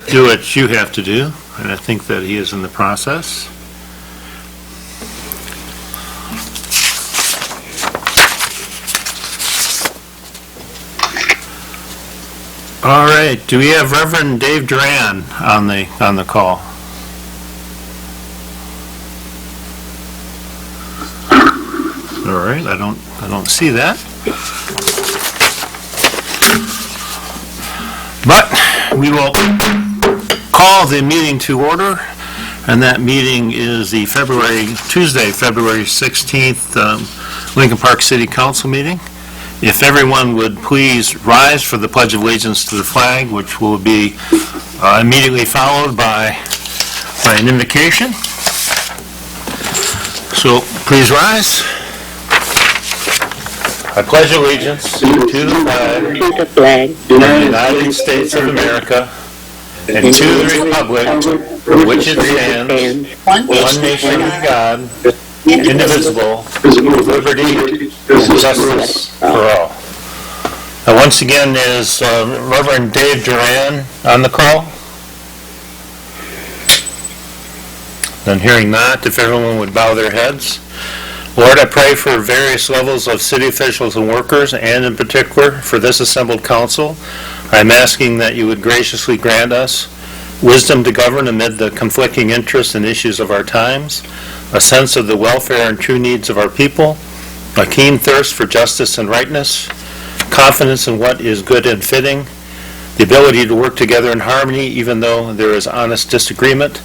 do what you have to do, and I think that he is in the process. All right, do we have Reverend Dave Duran on the call? All right, I don't see that. But we will call the meeting to order, and that meeting is the Tuesday, February 16th, Lincoln Park City Council meeting. If everyone would please rise for the Pledge of Allegiance to the flag, which will be immediately followed by an invocation. So please rise. I pledge allegiance to the flag of the United States of America and to the republic for which it stands, one nation under God, indivisible, with liberty and justice for all. Now, once again, is Reverend Dave Duran on the call? Then hearing that, if everyone would bow their heads. Lord, I pray for various levels of city officials and workers, and in particular for this assembled council. I'm asking that you would graciously grant us wisdom to govern amid the conflicting interests and issues of our times, a sense of the welfare and true needs of our people, a keen thirst for justice and rightness, confidence in what is good and fitting, the ability to work together in harmony even though there is honest disagreement,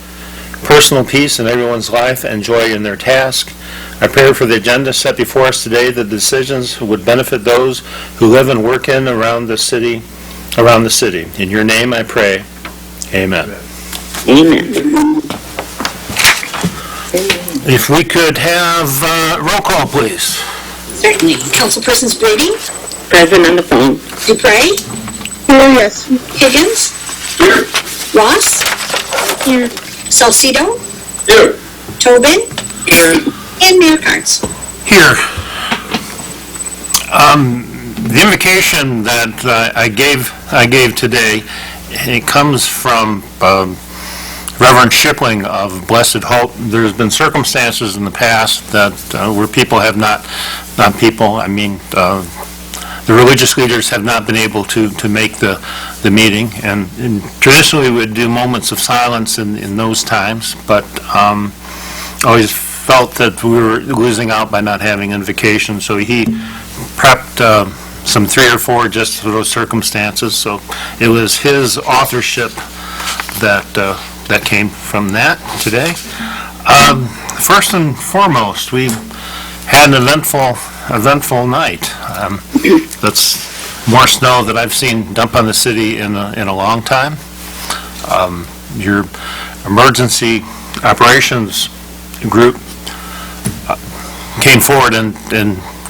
personal peace in everyone's life and joy in their task. I pray for the agenda set before us today that the decisions would benefit those who live and work in around the city. In your name I pray. Amen. Amen. If we could have roll call, please. Certainly. Councilpersons Brady? Present on the phone. Dupre? Here, yes. Higgins? Here. Ross? Here. Salcido? Here. Tobin? Here. And Mayor Carnes. Here. The invocation that I gave today, it comes from Reverend Shipling of Blessed Hope. There's been circumstances in the past that where people have the religious leaders have not been able to make the meeting, and traditionally we would do moments of silence in those times, but always felt that we were losing out by not having invocation, so he prepped some 3 or 4 just for those circumstances. So it was his authorship that came from that today. First and foremost, we had an eventful night. That's more snow that I've seen dump on the city in a long time. Your emergency operations group came forward and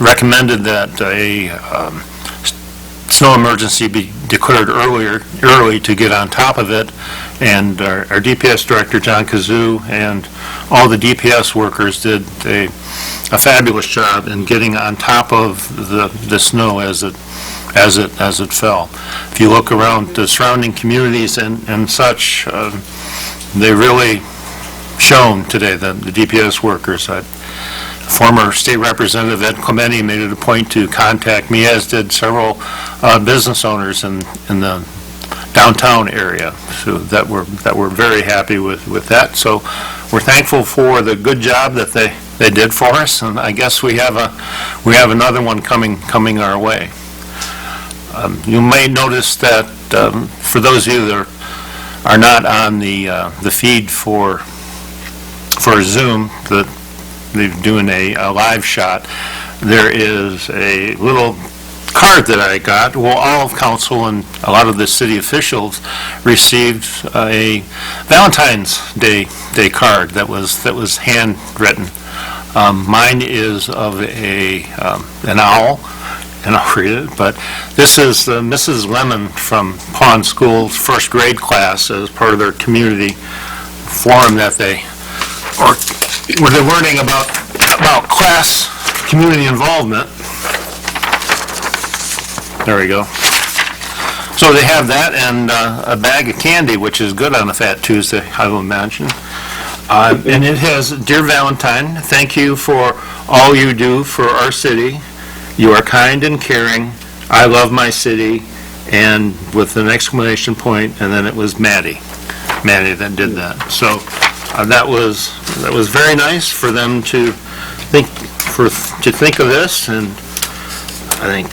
recommended that a snow emergency be declared early to get on top of it, and our DPS director John Kazoo and all the DPS workers did a fabulous job in getting on top of the snow as it fell. If you look around the surrounding communities and such, they really shone today, the DPS workers. Former state representative Ed Clementi made it a point to contact me, as did several business owners in the downtown area, so that we're very happy with that. So we're thankful for the good job that they did for us, and I guess we have another one coming our way. You may notice that for those of you that are not on the feed for Zoom, that they're doing a live shot, there is a little card that I got. Well, all of council and a lot of the city officials received a Valentine's Day card that was handwritten. Mine is of an owl, and I'll read it, but this is Mrs. Lemon from Pawn School's first grade class as part of their community forum that where they're learning about class community involvement. There we go. So they have that and a bag of candy, which is good on a Fat Tuesday, I will imagine. And it has, "Dear Valentine, thank you for all you do for our city. You are kind and caring. I love my city," and with an exclamation point, and then it was Maddie that did that. So that was very nice for them to think of this, and I think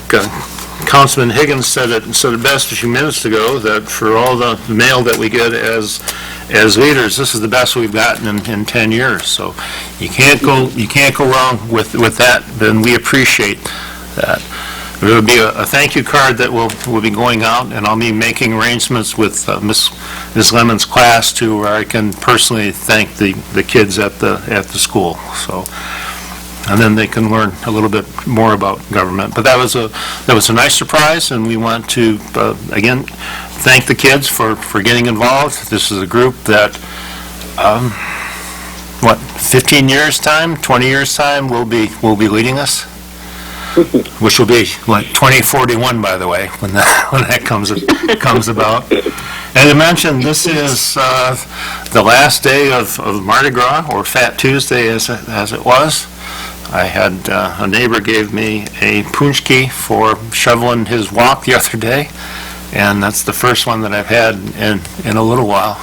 Councilman Higgins said it best a few minutes ago, that for all the mail that we get as leaders, this is the best we've gotten in 10 years. So you can't go wrong with that. Then we appreciate that. There will be a thank you card that will be going out, and I'll be making arrangements with Ms. Lemon's class to where I can personally thank the kids at the school. So. And then they can learn a little bit more about government. But that was a nice surprise, and we want to, again, thank the kids for getting involved. This is a group that, 15 years time, 20 years time, will be leading us, which will be like 2041, by the way, when that comes about. And to mention, this is the last day of Mardi Gras, or Fat Tuesday as it was. I had a neighbor gave me a punchki for shoveling his walk the other day, and that's the first one that I've had in a little while.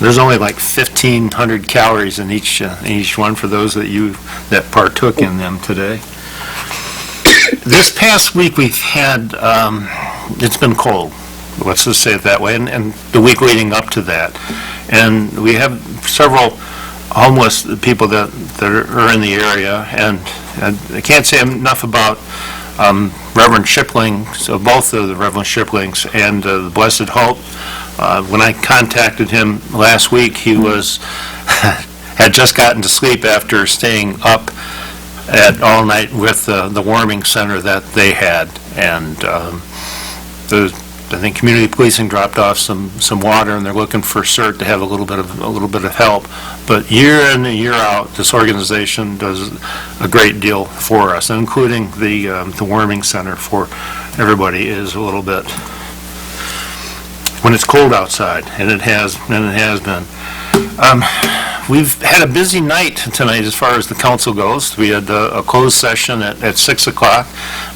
There's only like 1,500 calories in each one for those that partook in them today. This past week we've had it's been cold. Let's just say it that way, and the week leading up to that, and we have several homeless people that are in the area, and I can't say enough about Reverend Shipling, so both of the Reverend Shiplings and the Blessed Hope. When I contacted him last week, he had just gotten to sleep after staying up all night with the warming center that they had, and I think community policing dropped off some water, and they're looking for CERT to have a little bit of help. But year in and year out, this organization does a great deal for us, including the warming center for everybody is a little bit when it's cold outside, and it has been. We've had a busy night tonight as far as the council goes. We had a closed session at 6 o'clock.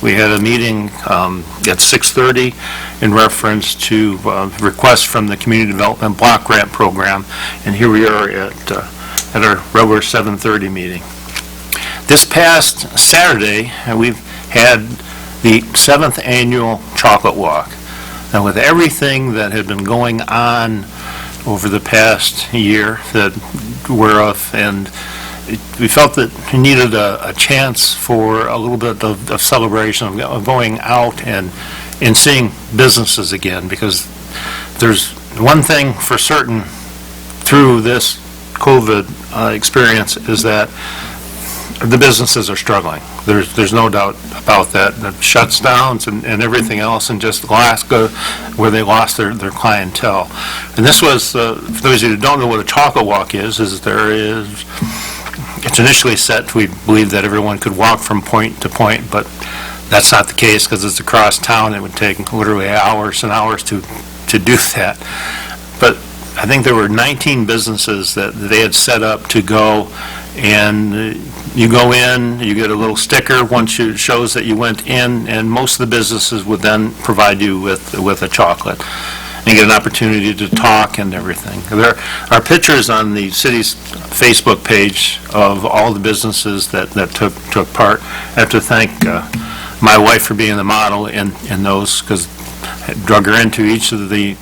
We had a meeting at 6:30 in reference to requests from the Community Development Block Grant Program, and here we are at our regular 7:30 meeting. This past Saturday, we've had the 7th annual Chocolate Walk. Now, with everything that had been going on over the past year that we're of, and we felt that we needed a chance for a little bit of celebration, of going out and seeing businesses again, because there's one thing for certain through this COVID experience is that the businesses are struggling. There's no doubt about that. The shuts downs and everything else, and just where they lost their clientele. And this was, for those of you who don't know what a chocolate walk is it's initially set, we believe that everyone could walk from point to point, but that's not the case because it's across town. It would take literally hours and hours to do that. But I think there were 19 businesses that they had set up to go, and you go in, you get a little sticker once it shows that you went in, and most of the businesses would then provide you with a chocolate and get an opportunity to talk and everything. There are pictures on the city's Facebook page of all the businesses that took part. I have to thank my wife for being the model in those, because I drug her into each of the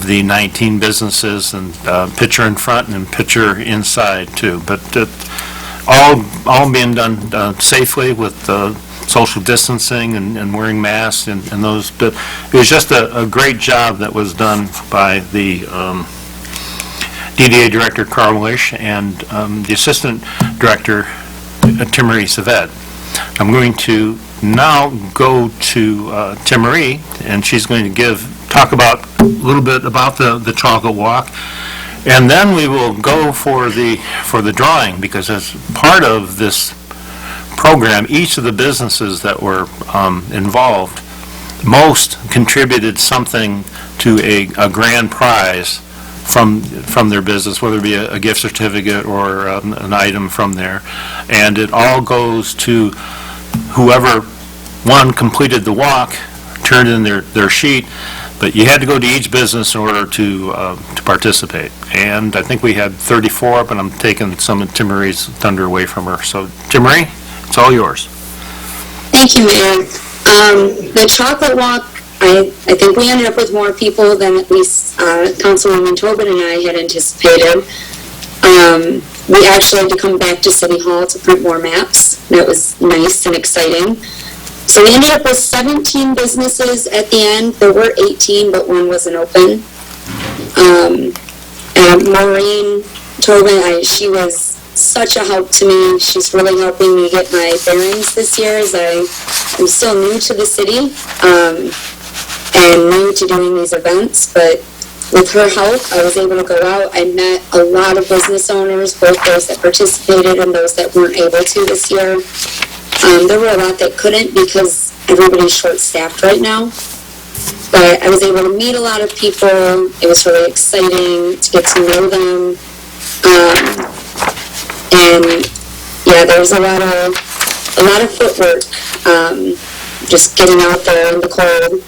19 businesses, and picture in front and picture inside too. But all being done safely with social distancing and wearing masks and those. But it was just a great job that was done by the DDA Director Carl Lish and the Assistant Director Timmerie Savet. I'm going to now go to Timmerie, and she's going to talk about a little bit about the chocolate walk, and then we will go for the drawing, because as part of this program, each of the businesses that were involved most contributed something to a grand prize from their business, whether it be a gift certificate or an item from there. And it all goes to whoever, one, completed the walk, turned in their sheet, but you had to go to each business in order to participate. And I think we had 34, but I'm taking some of Tim Marie's thunder away from her. So, Tim Marie, it's all yours. Thank you, Mayor. The chocolate walk, I think we ended up with more people than at least Councilwoman Tobin and I had anticipated. We actually had to come back to City Hall to print more maps. That was nice and exciting. So we ended up with 17 businesses at the end. There were 18, but one wasn't open. And Maureen Tobin, she was such a help to me. She's really helping me get my bearings this year, as I'm still new to the city and new to doing these events. But with her help, I was able to go out. I met a lot of business owners, both those that participated and those that weren't able to this year. There were a lot that couldn't because everybody's short-staffed right now. But I was able to meet a lot of people. It was really exciting to get to know them. And yeah, there was a lot of footwork, just getting out there in the cold.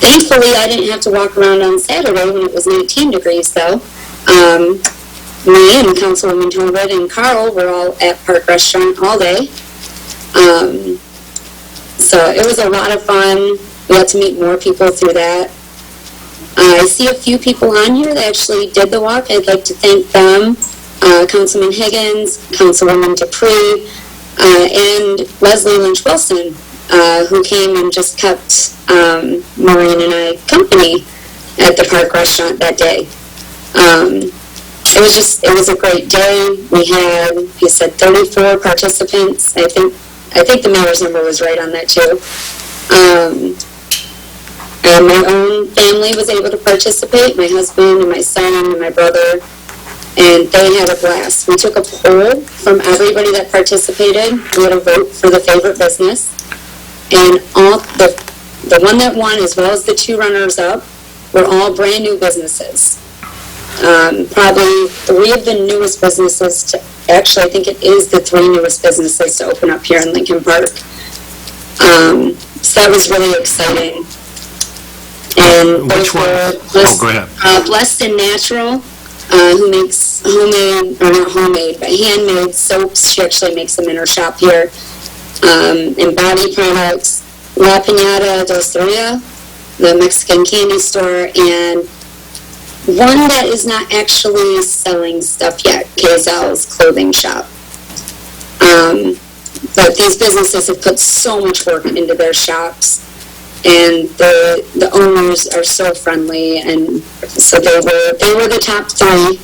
Thankfully, I didn't have to walk around on Saturday when it was 19 degrees, though. Me and Councilwoman Tobin and Carl were all at Park Restaurant all day. So it was a lot of fun. We got to meet more people through that. I see a few people on here that actually did the walk. I'd like to thank them. Councilman Higgins, Councilwoman Dupree, and Leslie Lynch Wilson, who came and just kept Maureen and I company at the Park Restaurant that day. It was a great day. We had, he said, 34 participants. I think the mayor's number was right on that too. And my own family was able to participate, my husband and my son and my brother, and they had a blast. We took a poll from everybody that participated. We had a vote for the favorite business, and all the one that won, as well as the two runners-up, were all brand new businesses. Probably three of the newest businesses actually, I think it is the three newest businesses to open up here in Lincoln Park. So that was really exciting. And Which one? Go ahead. Blessed and Natural, who makes homemade, or not homemade, but handmade soaps. She actually makes them in her shop here. And body products. La Piñata Dulceria, the Mexican candy store, and one that is not actually selling stuff yet, KZL's clothing shop. But these businesses have put so much work into their shops, and the owners are so friendly, and so they were the top three.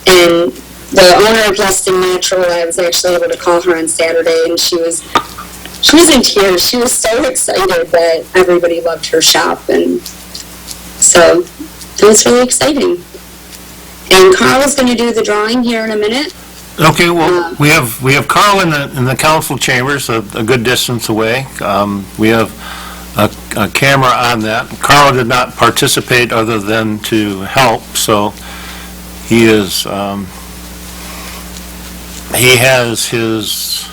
And the owner of Blessed and Natural, I was actually able to call her on Saturday, and she was in tears. She was so excited that everybody loved her shop, and so it was really exciting. And Carl is going to do the drawing here in a minute. Okay, well, we have Carl in the council chambers, a good distance away. We have a camera on that. Carl did not participate other than to help, so he has his,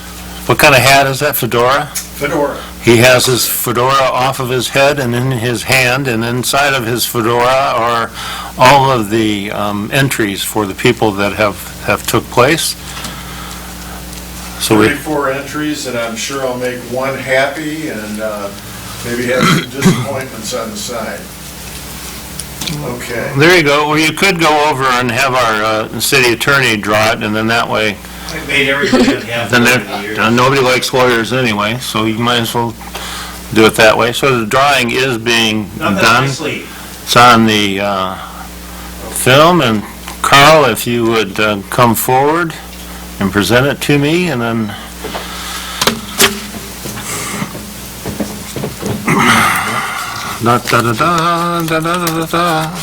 what kind of hat is that, fedora? Fedora. He has his fedora off of his head and in his hand, and inside of his fedora are all of the entries for the people that have took place. So 34 entries, and I'm sure I'll make one happy and maybe have some disappointments on the side. Okay. there you go. Or you could go over and have our city attorney draw it, and then that way, I made everything that happened then over the years. nobody likes lawyers anyway, so you might as well do it that way. So the drawing is being Nothing on my done. sleeve. It's on the film, and Carl, if you would come forward and present it to me, and then da da da da da da da da.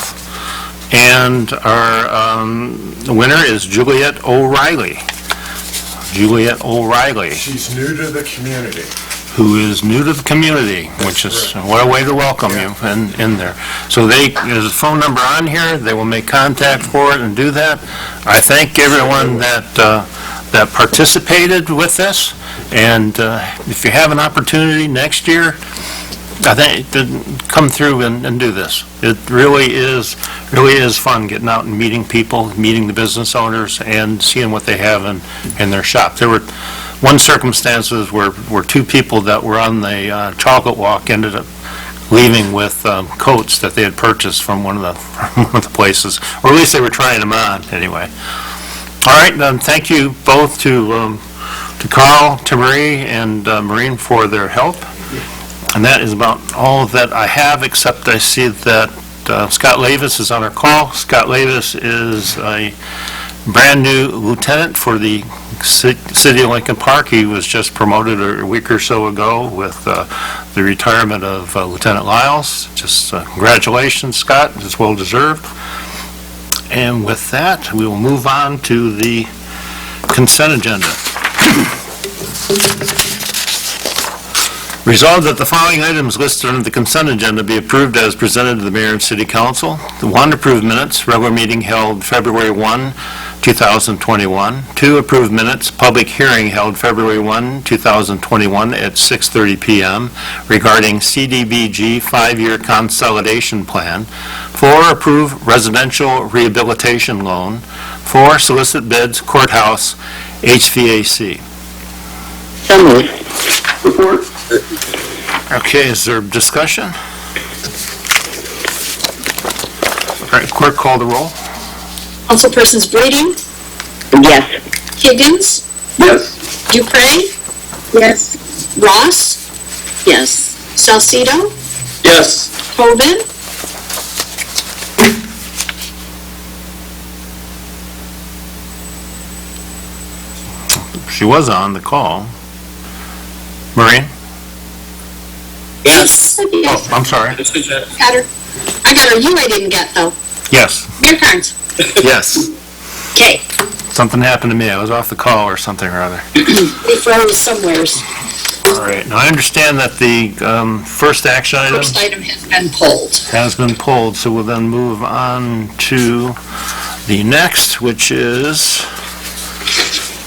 And our winner is Juliet O'Reilly. Juliet O'Reilly. She's new to the community. who is new to the community, which is, what a way to welcome you in there. So there's a phone number on here, they will make contact for it and do that. I thank everyone that participated with this, and if you have an opportunity next year, I think, come through and do this. It really is fun getting out and meeting people, meeting the business owners, and seeing what they have in their shop. There were one circumstances where two people that were on the chocolate walk ended up leaving with coats that they had purchased from one of the places, or at least they were trying them on, anyway. All right, thank you both to Carl, to Marie, and Maureen for their help. And that is about all that I have, except I see that Scott Lavis is on our call. Scott Lavis is a brand-new lieutenant for the City of Lincoln Park. He was just promoted a week or so ago with the retirement of Lieutenant Lyles. Just congratulations, Scott. It's well-deserved. And with that, we will move on to the consent agenda. Resolved that the following items listed under the consent agenda be approved as presented to the mayor and city council. The one, approved minutes, regular meeting held February 1, 2021. Two, approved minutes, public hearing held February 1, 2021 at 6:30 p.m. regarding CDBG 5-year consolidation plan. 4, approve residential rehabilitation loan. 4, solicit bids, courthouse, HVAC. So moved. Report. Okay, is there discussion? All right, clerk, call the roll. Councilpersons Breeding, Yes. Higgins, Yes. Dupre, Yes. Ross, Yes. Salcido, Yes. Tobin, She was on the call. Maureen? Yes. Oh, I'm sorry. Got her. I got her. You I didn't get, though. Yes, Mayor Carnes. yes. Okay. Something happened to me. I was off the call or something or other. They froze somewheres. All right, now I understand that the first action item First item has been pulled. has been pulled, so we'll then move on to the next, which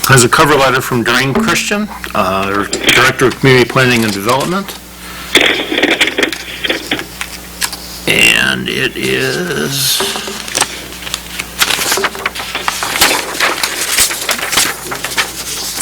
has a cover letter from Doreen Christian, Director of Community Planning and Development. And it is...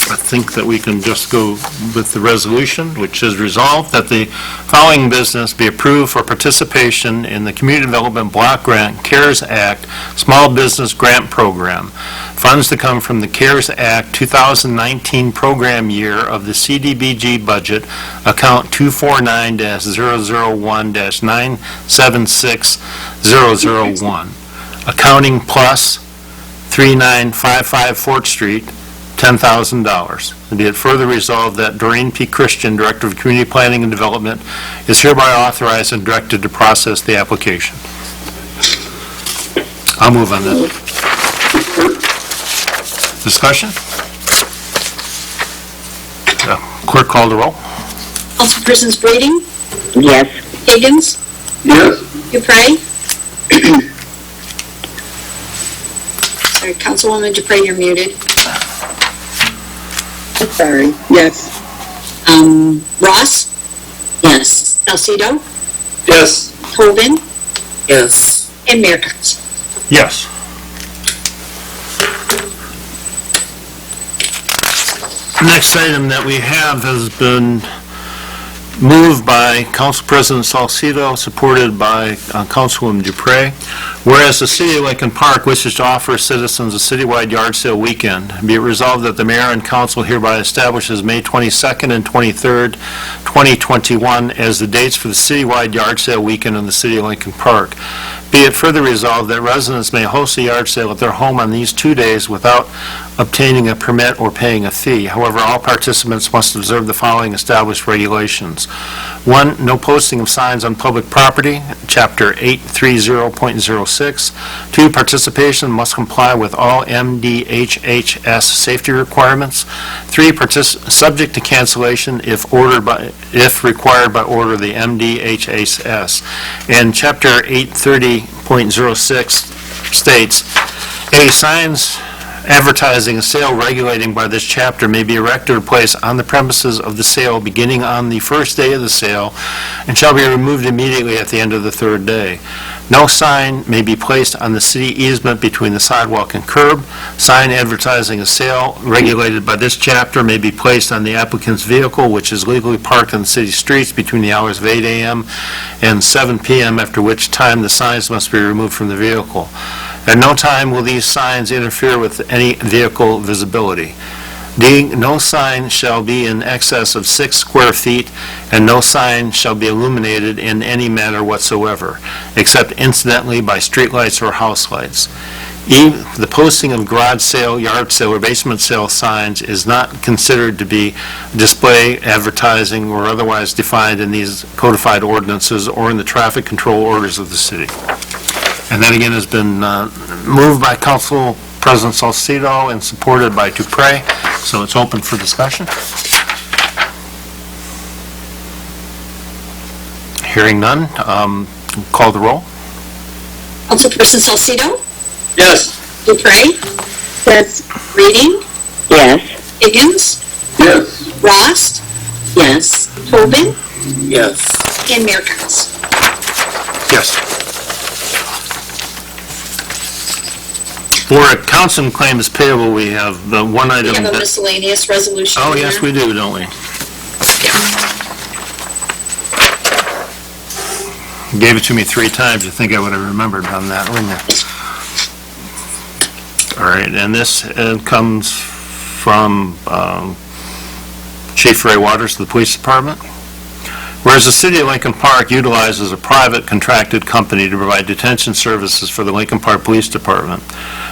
I think that we can just go with the resolution, which is resolved that the following business be approved for participation in the Community Development Block Grant CARES Act Small Business Grant Program. Funds to come from the CARES Act 2019 program year of the CDBG budget, account 249-001-976001. Accounting plus 3955 Fort Street, $10,000. And be it further resolved that Doreen P. Christian, Director of Community Planning and Development, is hereby authorized and directed to process the application. I'll move on that. Discussion? Clerk, call the roll. Councilpersons Breeding, Yes. Higgins, Yes. Dupre. Sorry, Councilwoman Dupre, you're muted. Sorry. Yes. Ross, Yes. Salcido, Yes. Tobin, Yes. and Mayor Carnes. Yes. Next item that we have has been moved by Council President Salcido, supported by Councilwoman Dupre. Whereas the City of Lincoln Park wishes to offer citizens a citywide yard sale weekend, be it resolved that the mayor and council hereby establishes May 22nd and 23rd, 2021 as the dates for the citywide yard sale weekend in the City of Lincoln Park. Be it further resolved that residents may host a yard sale at their home on these 2 days without obtaining a permit or paying a fee. However, all participants must observe the following established regulations. 1, no posting of signs on public property, Chapter 830.06. 2, participation must comply with all MDHHS safety requirements. 3, subject to cancellation if required by order of the MDHHS. And Chapter 830.06 states, A, signs advertising a sale regulating by this chapter may be erected or placed on the premises of the sale beginning on the first day of the sale and shall be removed immediately at the end of the third day. No sign may be placed on the city easement between the sidewalk and curb. Sign advertising a sale regulated by this chapter may be placed on the applicant's vehicle, which is legally parked on the city streets between the hours of 8 a.m. and 7 p.m., after which time the signs must be removed from the vehicle. At no time will these signs interfere with any vehicle visibility. D, no sign shall be in excess of 6 square feet, and no sign shall be illuminated in any manner whatsoever, except incidentally by streetlights or house lights. E, the posting of garage sale, yard sale, or basement sale signs is not considered to be display, advertising, or otherwise defined in these codified ordinances or in the traffic control orders of the city. And that again has been moved by Council President Salcido and supported by Dupre, so it's open for discussion. Hearing none, call the roll. Councilperson Salcido, Yes. Dupre, Yes. Reading, Yes. Higgins, Yes. Ross, Yes. Tobin, Yes. and Mayor Cotts. Yes. For accounts and claims payable, we have the one We item have a that... miscellaneous resolution. Oh, in yes, there. we do, don't we? You gave it to me 3 times. You think I would have remembered on that, wouldn't you? All right, and this comes from Chief Ray Waters, the Police Department. Whereas the City of Lincoln Park utilizes a private contracted company to provide detention services for the Lincoln Park Police Department,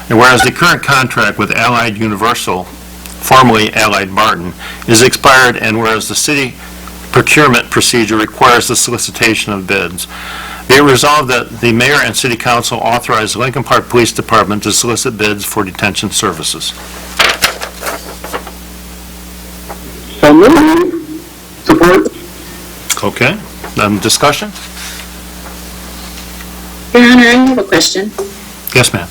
and whereas the current contract with Allied Universal, formerly Allied Martin, is expired, and whereas the city procurement procedure requires the solicitation of bids, be it resolved that the mayor and city council authorize the Lincoln Park Police Department to solicit bids for detention services. So moved. Support. Okay, discussion? Your Honor, I have a question. Yes, ma'am.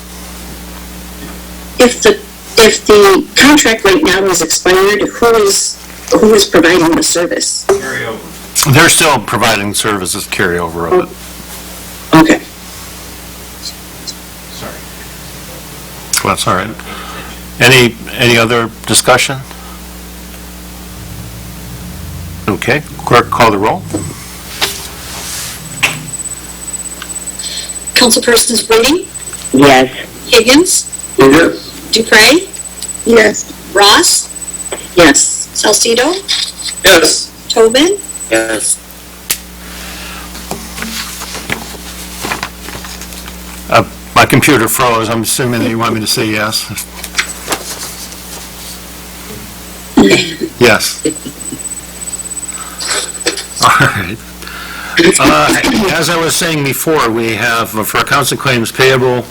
If the contract right now is expired, who is providing the service? Carryover. They're still providing services carryover of it. Okay. Sorry. Well, that's all right. Any other discussion? Okay, clerk, call the roll. Councilpersons Reading, Yes. Higgins, Yes. Dupre, Yes. Ross, Yes. Salcido, Yes. Tobin, Yes. My computer froze. I'm assuming that you want me to say yes. Yes. All right. As I was saying before, we have, for accounts and claims payable,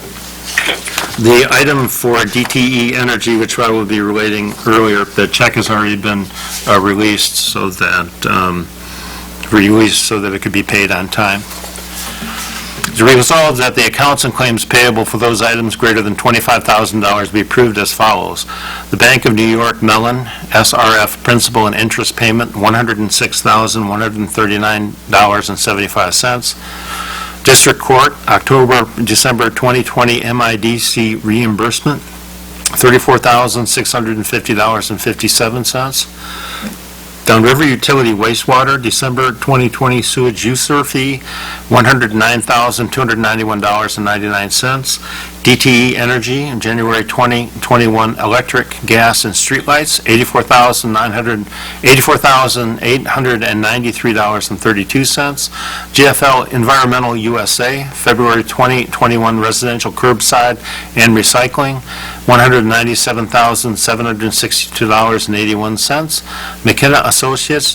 the item for DTE Energy, which I will be relating earlier, the check has already been released so that it could be paid on time. It's resolved that the accounts and claims payable for those items greater than $25,000 be approved as follows. The Bank of New York Mellon, SRF principal and interest payment, $106,139.75. District Court, December 2020 MIDC reimbursement, $34,650.57. Downriver Utility Wastewater, December 2020 sewage user fee, $109,291.99. DTE Energy, January 2021 electric, gas, and streetlights, $84,893.32. GFL Environmental USA, February 2021 residential curbside and recycling, $197,762.81. McKenna Associates,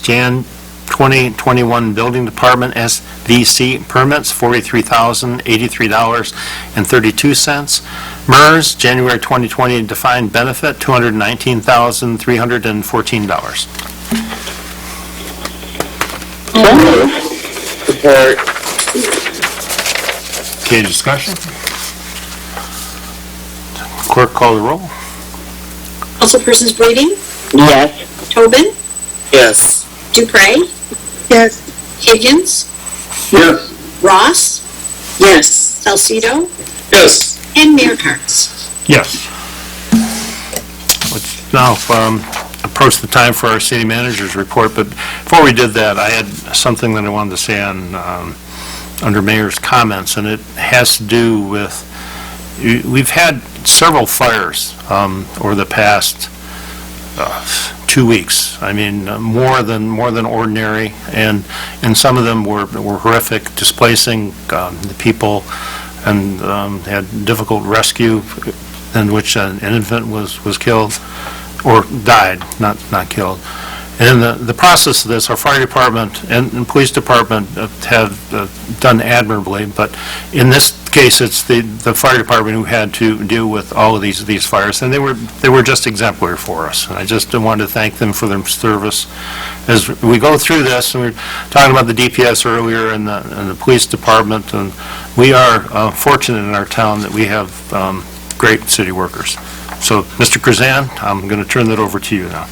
2021 Building Department SVC permits, $43,083.32. MERS, January 2020 defined benefit, $219,314. Support. Okay, discussion? Clerk, call the roll. Councilpersons Breeding, Yes. Tobin, Yes. Dupre, Yes. Higgins, Yes. Ross, Yes. Salcido, Yes. and Mayor Kartz. Yes. Let's now approach the time for our city manager's report, but before we did that, I had something that I wanted to say on, under mayor's comments, and it has to do with, we've had several fires over the past 2 weeks. I mean, more than ordinary, and some of them were horrific, displacing the people, and had difficult rescue, in which an infant was killed, or died, not killed. And in the process of this, our fire department and police department have done admirably, but in this case, it's the fire department who had to deal with all of these fires, and they were just exemplary for us. And I just wanted to thank them for their service. As we go through this, and we were talking about the DPS earlier and the police department, and we are fortunate in our town that we have great city workers. So, Mr. Krzan, I'm going to turn that over to you now.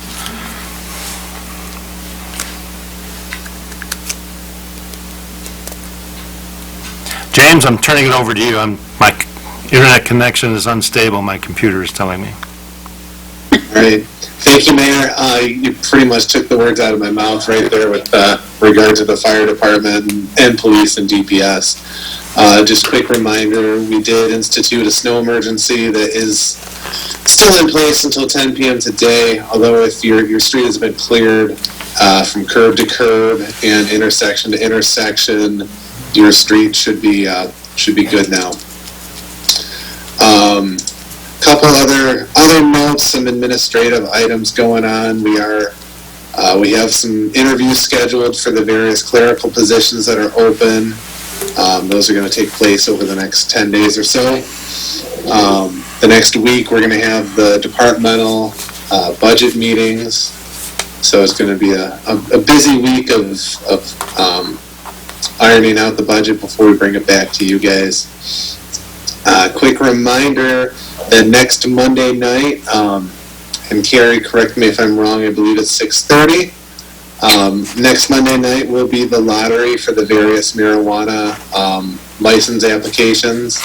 James, I'm turning it over to you. My internet connection is unstable, my computer is telling me. All right. Thank you, Mayor. You pretty much took the words out of my mouth right there with regard to the fire department and police and DPS. Just a quick reminder, we did institute a snow emergency that is still in place until 10 p.m. today, although if your street has been cleared from curb to curb and intersection to intersection, your street should be good now. Couple other notes, some administrative items going on. We have some interviews scheduled for the various clerical positions that are open. Those are going to take place over the next 10 days or so. The next week, we're going to have the departmental budget meetings. So it's going to be a busy week of ironing out the budget before we bring it back to you guys. Quick reminder that next Monday night, and Carrie, correct me if I'm wrong, I believe it's 6:30. Next Monday night will be the lottery for the various marijuana license applications.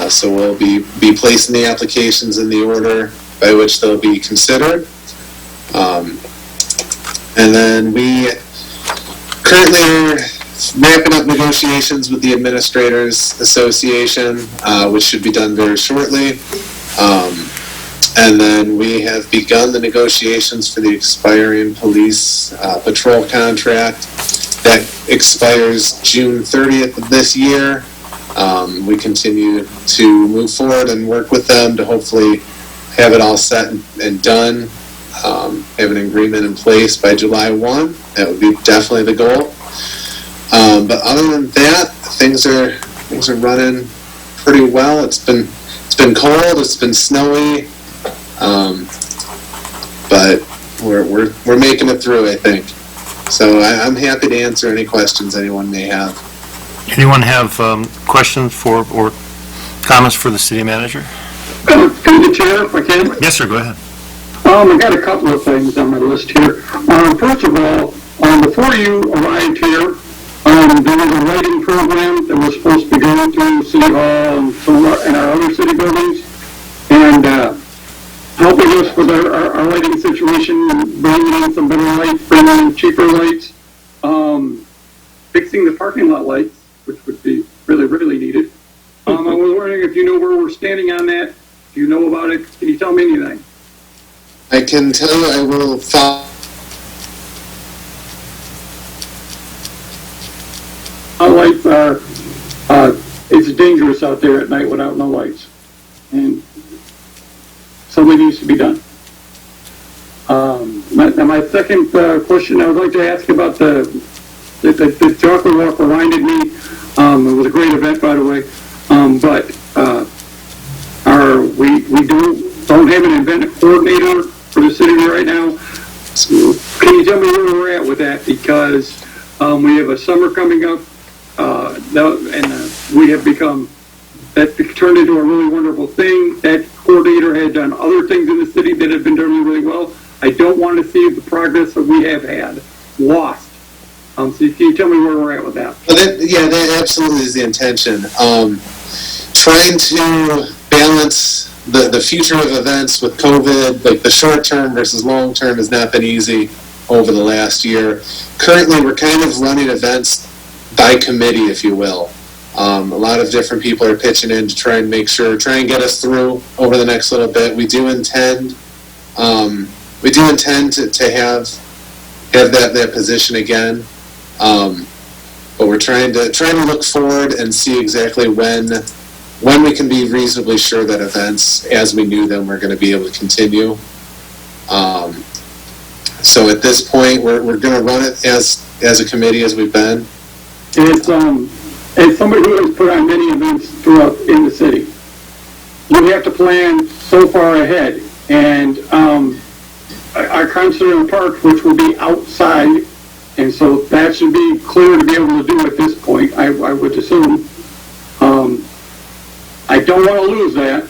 So we'll be placing the applications in the order by which they'll be considered. And then we currently are wrapping up negotiations with the Administrators Association, which should be done very shortly. And then we have begun the negotiations for the expiring police patrol contract that expires June 30th of this year. We continue to move forward and work with them to hopefully have it all set and done, have an agreement in place by July 1. That would be definitely the goal. But other than that, things are running pretty well. It's been cold. It's been snowy, but we're making it through, I think. So I'm happy to answer any questions anyone may have. Anyone have questions for or comments for the city manager? Through the chair, if I can. Yes, sir. Go ahead. I got a couple of things on my list here. First of all, before you arrived here, there was a lighting program that was supposed to be going through City Hall and our other city buildings, and helping us with our lighting situation, bringing in some better lights, bringing in cheaper lights, fixing the parking lot lights, which would be really, really needed. I was wondering if you know where we're standing on that. If you know about it, can you tell me anything? I can tell you I will follow. Lights are, it's dangerous out there at night without no lights. And something needs to be done. My second question I would like to ask about the chocolate walk reminded me, it was a great event, by the way, but we don't have an event coordinator for the city right now. Can you tell me where we're at with that? Because we have a summer coming up, and we have become, that turned into a really wonderful thing. That coordinator had done other things in the city that have been doing really well. I don't want to see the progress that we have had lost. So can you tell me where we're at with that? Well, that absolutely is the intention. Trying to balance the future of events with COVID, like the short term versus long term, has not been easy over the last year. Currently, we're kind of running events by committee, if you will. A lot of different people are pitching in to try and get us through over the next little bit. We do intend to have that position again. But we're trying to look forward and see exactly when we can be reasonably sure that events, as we knew them, we're going to be able to continue. So at this point, we're going to run it as a committee as we've been. As somebody who has put on many events throughout in the city, you have to plan so far ahead. And our concert in the park, which will be outside, and so that should be clear to be able to do at this point, I would assume. I don't want to lose that.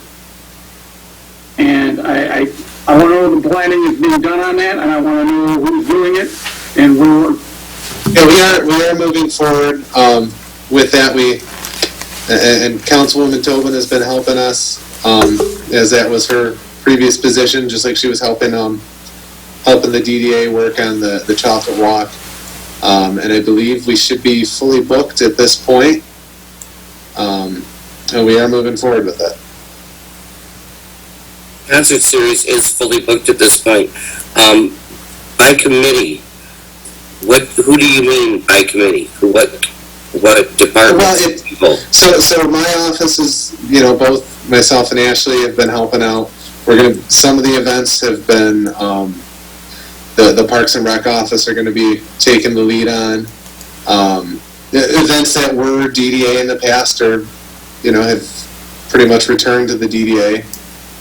And I want to know the planning is being done on that, and I want to know who's doing it, and where. Yeah, we are moving forward with that. And Councilwoman Tobin has been helping us, as that was her previous position, just like she was helping the DDA work on the chocolate walk. And I believe we should be fully booked at this point. And we are moving forward with it. Concert series is fully booked at this point. By committee, who do you mean by committee? What departments? People? So my office is, both myself and Ashley have been helping out. Some of the events have been, the Parks and Rec office are going to be taking the lead on. The events that were DDA in the past have pretty much returned to the DDA.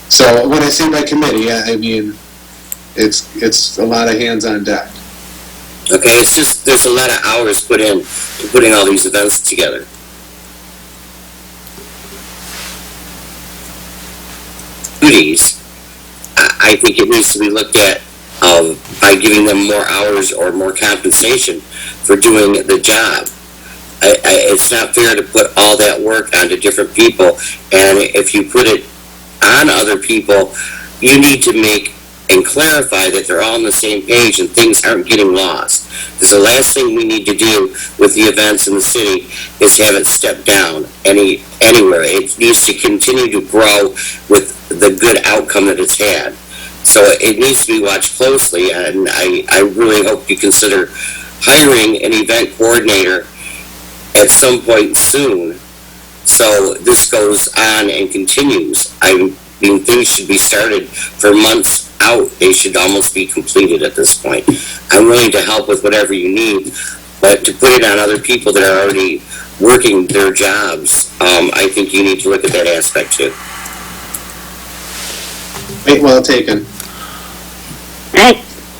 So when I say by committee, I mean, it's a lot of hands on deck. Okay, it's just there's a lot of hours put in to putting all these events together. Duties, I think it needs to be looked at by giving them more hours or more compensation for doing the job. It's not fair to put all that work onto different people, and if you put it on other people, you need to make and clarify that they're all on the same page and things aren't getting lost. Because the last thing we need to do with the events in the city is have it step down anywhere. It needs to continue to grow with the good outcome that it's had. So it needs to be watched closely, and I really hope you consider hiring an event coordinator at some point soon, so this goes on and continues. I mean, things should be started for months out. They should almost be completed at this point. I'm willing to help with whatever you need, but to put it on other people that are already working their jobs, I think you need to look at that aspect too. Well taken.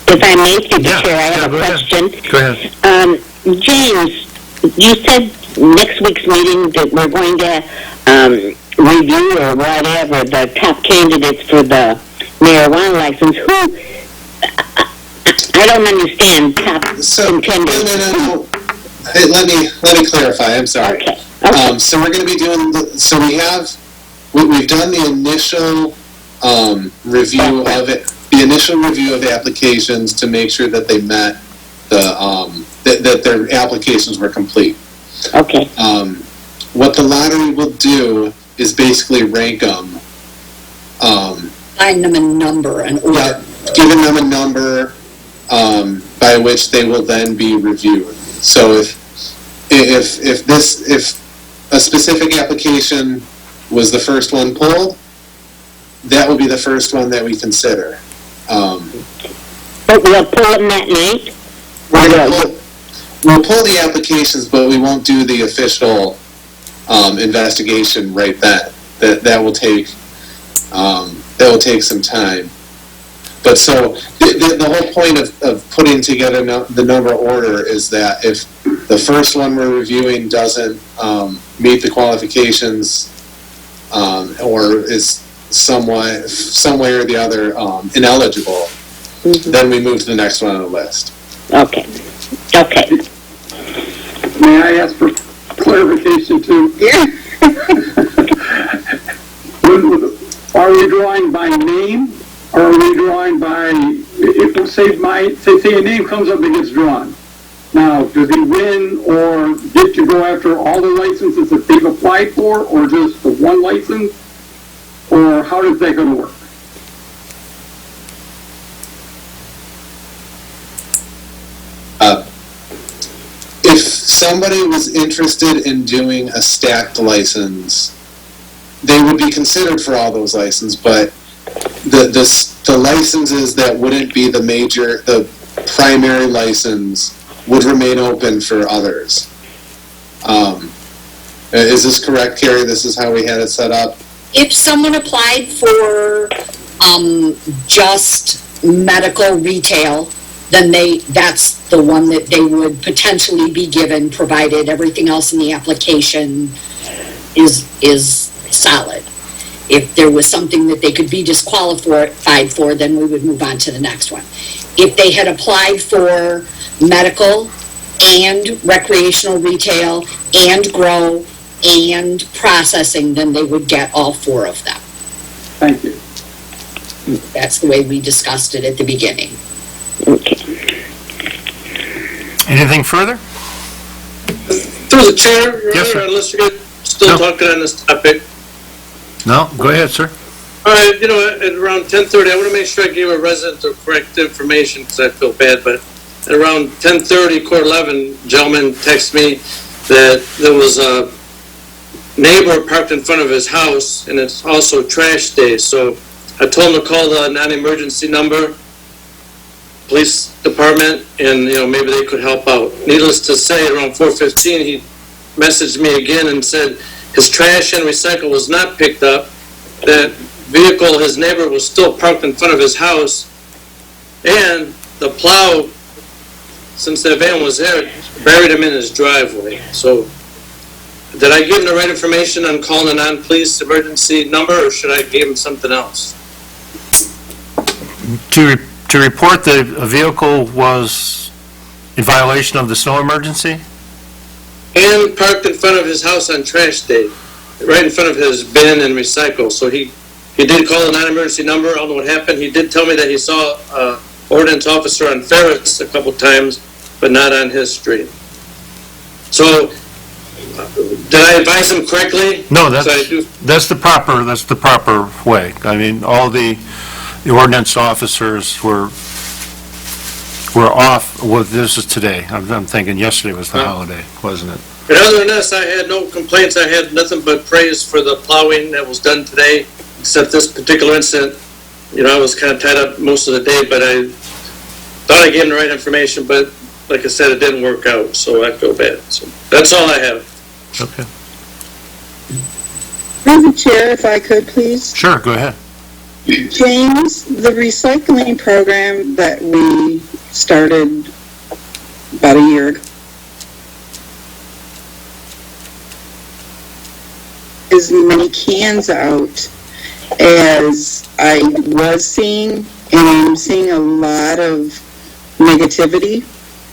If I may, through the Yeah, chair, I have a go ahead. question. Go ahead. James, you said next week's meeting that we're going to review or whatever the top candidates for the marijuana license. Who? I don't understand top contenders. No. Hey, let me clarify. I'm sorry. Okay. So we're going to be doing. We've done the initial review of it. The initial review of applications to make sure that they met that their applications were complete. Okay. What the lottery will do is basically rank them. Assign them a number and order. Yeah, giving them a number by which they will then be reviewed. So if a specific application was the first one pulled, that will be the first one that we consider. But we'll pull them that night? We'll pull the applications, but we won't do the official investigation right then. That will take some time. But so the whole point of putting together the number order is that if the first one we're reviewing doesn't meet the qualifications or is some way or the other ineligible, then we move to the next one on the list. Okay. Okay. May I ask for clarification too? Yeah. Are we drawing by name, or are we drawing by, if, say a name comes up and gets drawn? Now, does he win or get to go after all the licenses that they've applied for, or just the one license? Or how is that going to work? If somebody was interested in doing a stacked license, they would be considered for all those licenses, but the licenses that wouldn't be the primary license would remain open for others. Is this correct, Carrie? This is how we had it set up? If someone applied for just medical retail, then that's the one that they would potentially be given, provided everything else in the application is solid. If there was something that they could be disqualified for, then we would move on to the next one. If they had applied for medical and recreational retail and grow and processing, then they would get all four of them. Thank you. That's the way we discussed it at the beginning. Okay. Anything further? Through the chair, Your Yes, Honor, sir. unless you're still No. talking on this topic. No, go ahead, sir. All right, at around 10:30, I want to make sure I gave a resident the correct information because I feel bad, but at around 10:30, quarter 11, gentleman texted me that there was a neighbor parked in front of his house, and it's also trash day. So I told him to call the non-emergency number, police department, and, maybe they could help out. Needless to say, around 4:15, he messaged me again and said his trash and recycle was not picked up. That vehicle, his neighbor, was still parked in front of his house, and the plow, since that van was there, buried him in his driveway. So, did I give him the right information on calling a non-police emergency number, or should I give him something else? To report that a vehicle was in violation of the snow emergency? And parked in front of his house on trash day, right in front of his bin and recycle. So he did call a non-emergency number. I don't know what happened. He did tell me that he saw an ordinance officer on Ferris a couple times, but not on his street. So, did I advise him correctly? No, So I do- that's the proper way. I mean, all the ordinance officers were off, well, this is today. I'm thinking yesterday was the holiday, wasn't it? And other than this, I had no complaints. I had nothing but praise for the plowing that was done today, except this particular incident. I was kind of tied up most of the day, but I thought I gave him the right information, but like I said, it didn't work out, so I feel bad. So that's all I have. Okay. Through the chair, if I could, please. Sure, go ahead. James, the recycling program that we started about a year ago, as many cans out as I was seeing, and I'm seeing a lot of negativity.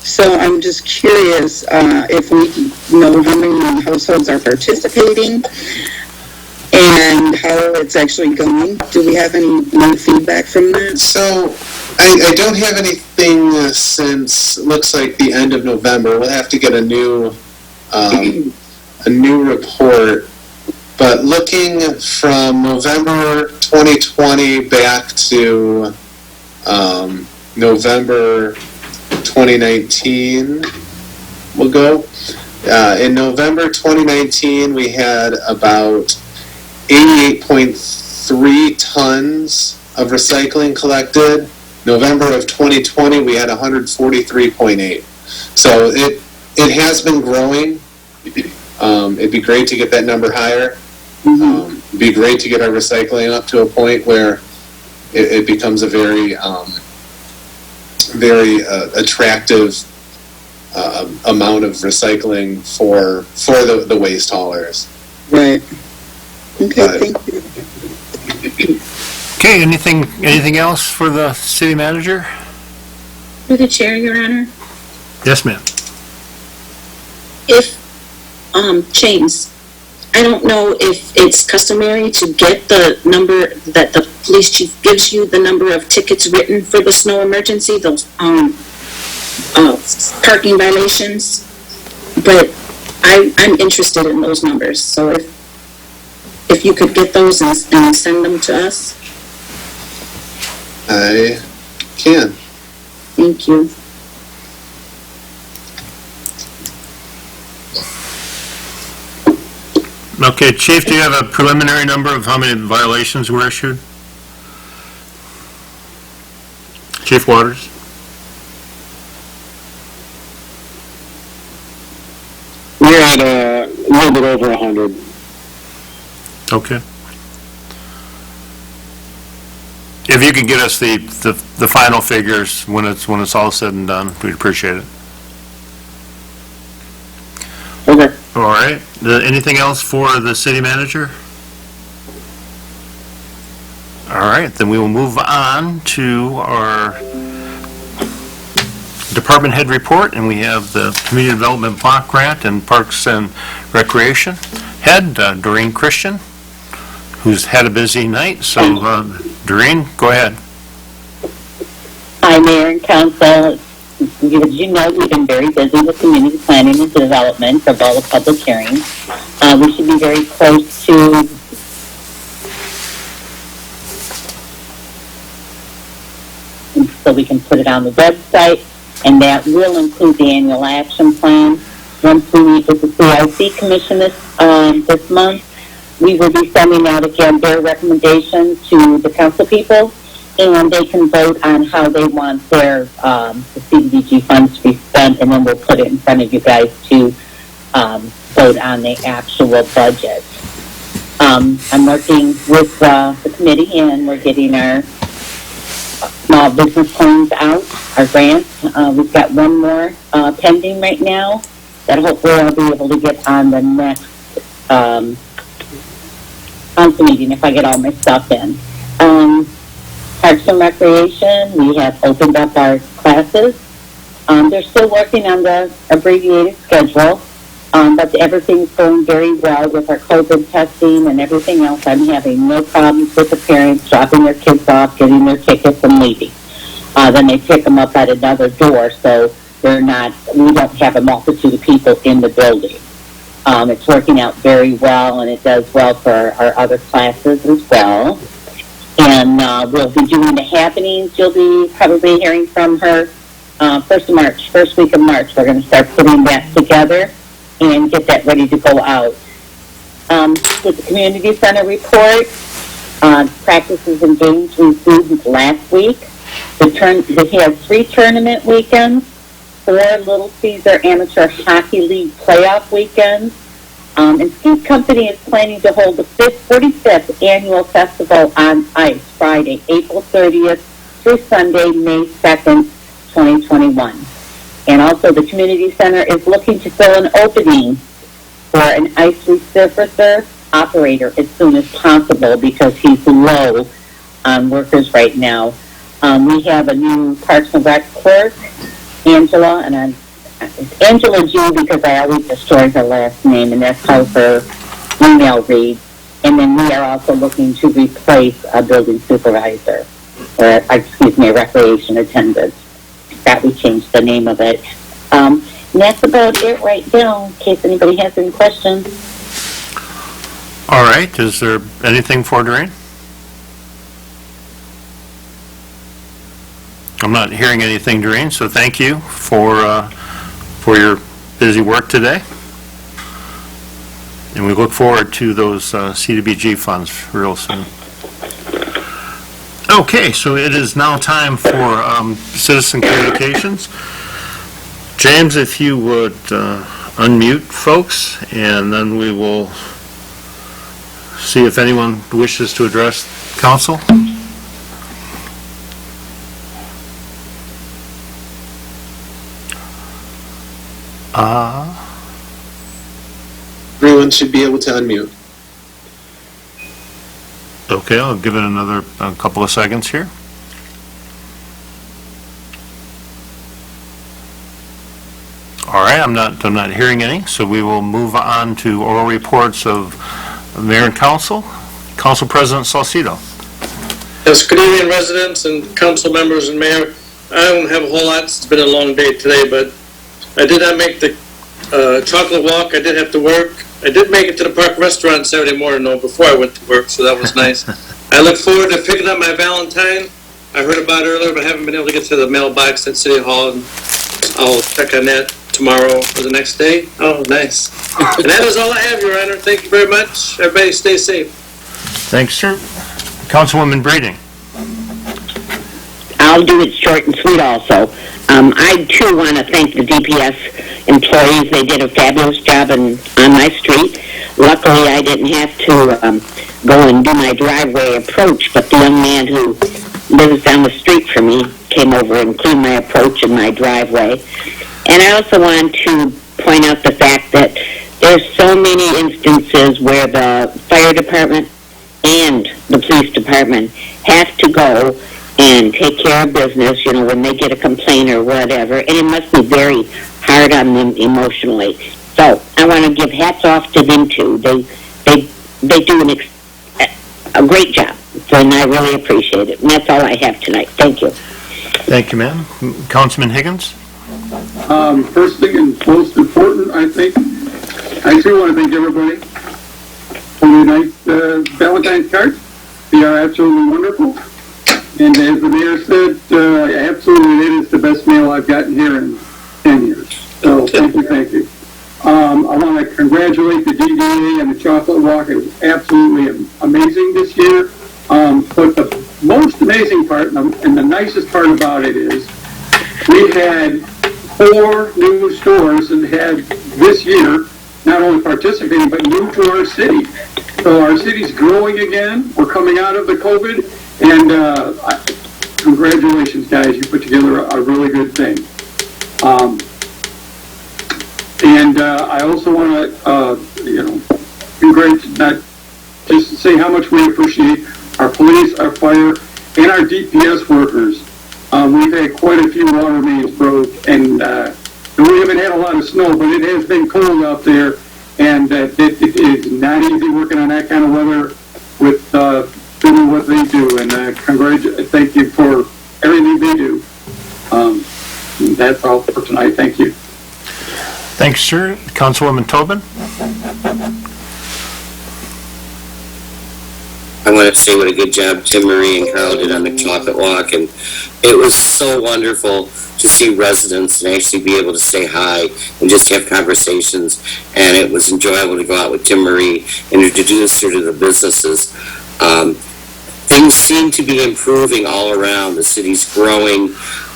So I'm just curious if we know how many households are participating and how it's actually going. Do we have any more feedback from that? So, I don't have anything since, looks like the end of November. We'll have to get a new report. But looking from November 2020 back to November 2019, we'll go. In November 2019, we had about 88.3 tons of recycling collected. November of 2020, we had 143.8. So it has been growing. It'd be great to get that number higher. It'd be great to get our recycling up to a point where it becomes a very attractive amount of recycling for the waste haulers. Right. Okay, But- thank you. Okay, anything else for the city manager? Through the chair, Your Honor. Yes, ma'am. If, James, I don't know if it's customary to get the number that the police chief gives you, the number of tickets written for the snow emergency, those, parking violations, but I'm interested in those numbers, so if you could get those and send them to us, I can. thank you. Okay, Chief, do you have a preliminary number of how many violations were issued? Chief Waters? We're at a little bit over 100. Okay. If you could get us the final figures when it's all said and done, we'd appreciate it. Okay. All right. Anything else for the city manager? All right, then we will move on to our department head report, and we have the Community Development Block Grant and Parks and Recreation Head, Doreen Christian, who's had a busy night. So, Doreen, go ahead. Hi, Mayor and Council. As you know, we've been very busy with community planning and development of all the public hearings. We should be very close to so we can put it on the website, and that will include the annual action plan. Once we meet with the CIC Commission this month, we will be sending out again their recommendation to the council people, and they can vote on how they want their the CDBG funds to be spent, and then we'll put it in front of you guys to vote on the actual budget. I'm working with the committee, and we're getting our small business plans out, our grants. We've got one more pending right now that hopefully I'll be able to get on the next council meeting if I get all my stuff in. Parks and Recreation, we have opened up our classes. They're still working on the abbreviated schedule, but everything's going very well with our COVID testing and everything else. I'm having no problems with the parents dropping their kids off, getting their tickets, and leaving. Then they pick them up at another door, so we don't have a multitude of people in the building. It's working out very well, and it does well for our other classes as well. And we'll be doing the happenings. You'll be probably hearing from her first week of March. We're going to start putting that together and get that ready to go out. With the community center report, practices and games we did last week. They had 3 tournament weekends, 4 Little Caesar Amateur Hockey League playoff weekends. And Ski Company is planning to hold the 45th annual festival on ice Friday, April 30th through Sunday, May 2nd, 2021. And also the community center is looking to fill an opening for an ice resurfacer operator as soon as possible because he's low on workers right now. We have a new Parks and Rec clerk, Angela, and it's Angela G because I always destroy her last name, and that's how her email reads. And then we are also looking to replace a building supervisor, or a recreation attendant. That we changed the name of it. And that's about it right now, in case anybody has any questions. All right, is there anything for Doreen? I'm not hearing anything, Doreen, so thank you for your busy work today. And we look forward to those CDBG funds real soon. Okay, so it is now time for citizen communications. James, if you would unmute folks, and then we will see if anyone wishes to address council. Everyone should be able to unmute. Okay, I'll give it a couple of seconds here. All right, I'm not hearing any, so we will move on to oral reports of mayor and council. Council President Salcido. Yes, good evening, residents and council members and mayor. I don't have a whole lot. It's been a long day today, but I did not make the chocolate walk. I did have to work. I did make it to the Park Restaurant Saturday morning, though, before I went to work, so that was nice. I look forward to picking up my Valentine. I heard about it earlier, but I haven't been able to get to the mailbox at City Hall, and I'll check on that tomorrow or the next day. Oh, nice. And that is all I have, Your Honor. Thank you very much. Everybody stay safe. Thanks, sir. Councilwoman Breeding. I'll do it short and sweet also. I too want to thank the DPS employees. They did a fabulous job on my street. Luckily, I didn't have to go and do my driveway approach, but the young man who lives down the street from me came over and cleaned my approach and my driveway. And I also want to point out the fact that there's so many instances where the fire department and the police department have to go and take care of business, when they get a complaint or whatever, and it must be very hard on them emotionally. So I want to give hats off to them too. They do a great job, and I really appreciate it. And that's all I have tonight. Thank you. Thank you, ma'am. Councilman Higgins. First thing and most important, I think, I too want to thank everybody for the nice Valentine's cards. They are absolutely wonderful. And as the mayor said, absolutely, it is the best meal I've gotten here in 10 years. So thank you. I want to congratulate the DDA and the chocolate walk. It was absolutely amazing this year. But the most amazing part and the nicest part about it is we had 4 new stores and had this year not only participating but new to our city. So our city's growing again. We're coming out of the COVID. And congratulations, guys. You put together a really good thing. I also want to, congratulate, just to say how much we appreciate our police, our fire, and our DPS workers. We've had quite a few water mains broke, and we haven't had a lot of snow, but it has been cold out there, and it is not easy working on that kind of weather with doing what they do, and thank you for everything they do. That's all for tonight. Thank you. Thanks, sir. Councilwoman Tobin. I want to say what a good job Tim Marie and Carl did on the chocolate walk, and it was so wonderful to see residents and actually be able to say hi and just have conversations, and it was enjoyable to go out with Tim Marie and introduce her to the businesses. Things seem to be improving all around. The city's growing.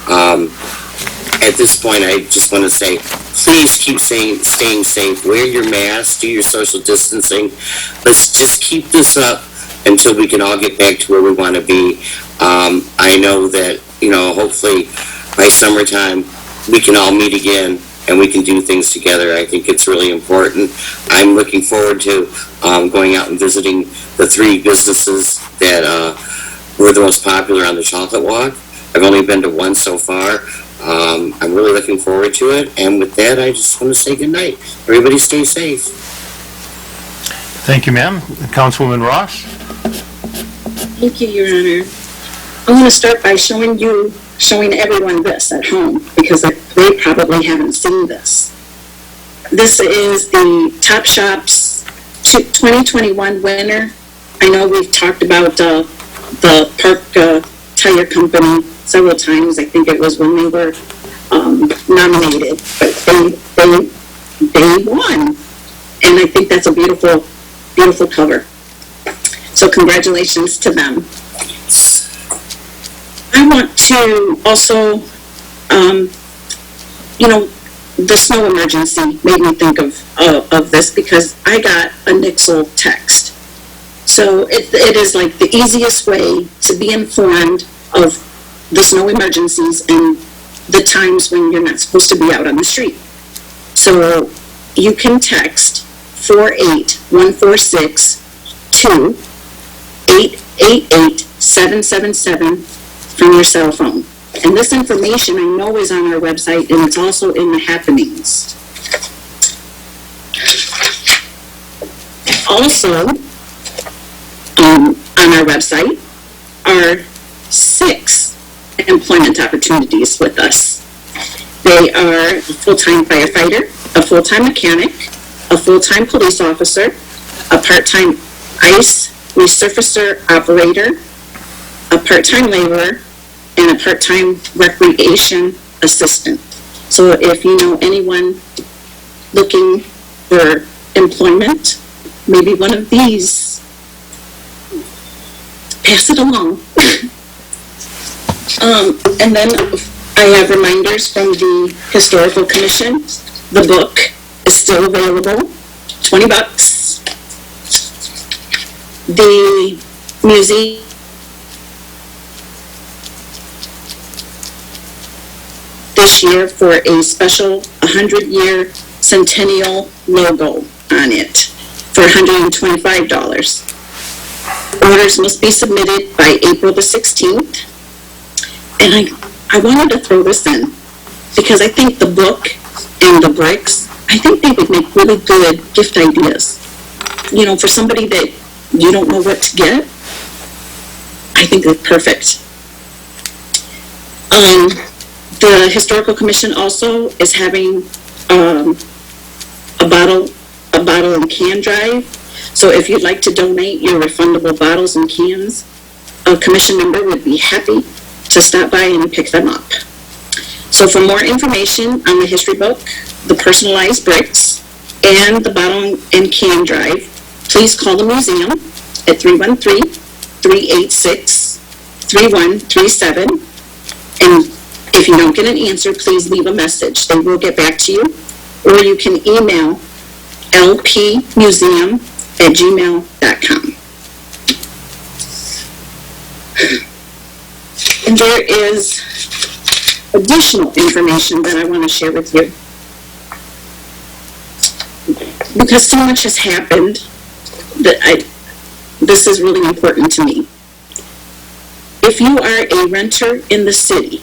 At this point, I just want to say, please keep staying safe. Wear your mask, do your social distancing. Let's just keep this up until we can all get back to where we want to be. I know that, hopefully by summertime, we can all meet again and we can do things together. I think it's really important. I'm looking forward to going out and visiting the 3 businesses that were the most popular on the chocolate walk. I've only been to 1 so far. I'm really looking forward to it. And with that, I just want to say good night. Everybody stay safe. Thank you, ma'am. Councilwoman Ross. Thank you, Your Honor. I want to start by showing everyone this at home, because they probably haven't seen this. This is the Topshop's 2021 winner. I know we've talked about the Park Tire Company several times. I think it was when they were nominated, but they won, and I think that's a beautiful cover. So congratulations to them. I want to also, the snow emergency made me think of this because I got a Nixle text. So it is like the easiest way to be informed of the snow emergencies and the times when you're not supposed to be out on the street. So you can text 48146 to 888-777 from your cell phone. And this information I know is on our website, and it's also in the happenings. Also, on our website are 6 employment opportunities with us. They are a full-time firefighter, a full-time mechanic, a full-time police officer, a part-time ice resurfacer operator, a part-time laborer, and a part-time recreation assistant. So if you know anyone looking for employment, maybe one of these, pass it along. And then I have reminders from the Historical Commission. The book is still available, $20. The museum this year for a special 100-year centennial logo on it for $125. Orders must be submitted by April the 16th. And I wanted to throw this in because I think the book and the bricks, I think they would make really good gift ideas. For somebody that you don't know what to get, I think they're perfect. The Historical Commission also is having a bottle and can drive. So if you'd like to donate your refundable bottles and cans, a commission member would be happy to stop by and pick them up. So for more information on the history book, the personalized bricks, and the bottle and can drive, please call the museum at 313-386-3137. And if you don't get an answer, please leave a message. They will get back to you. Or you can email lpmuseum@gmail.com. And there is additional information that I want to share with you. Because so much has happened that this is really important to me. If you are a renter in the city,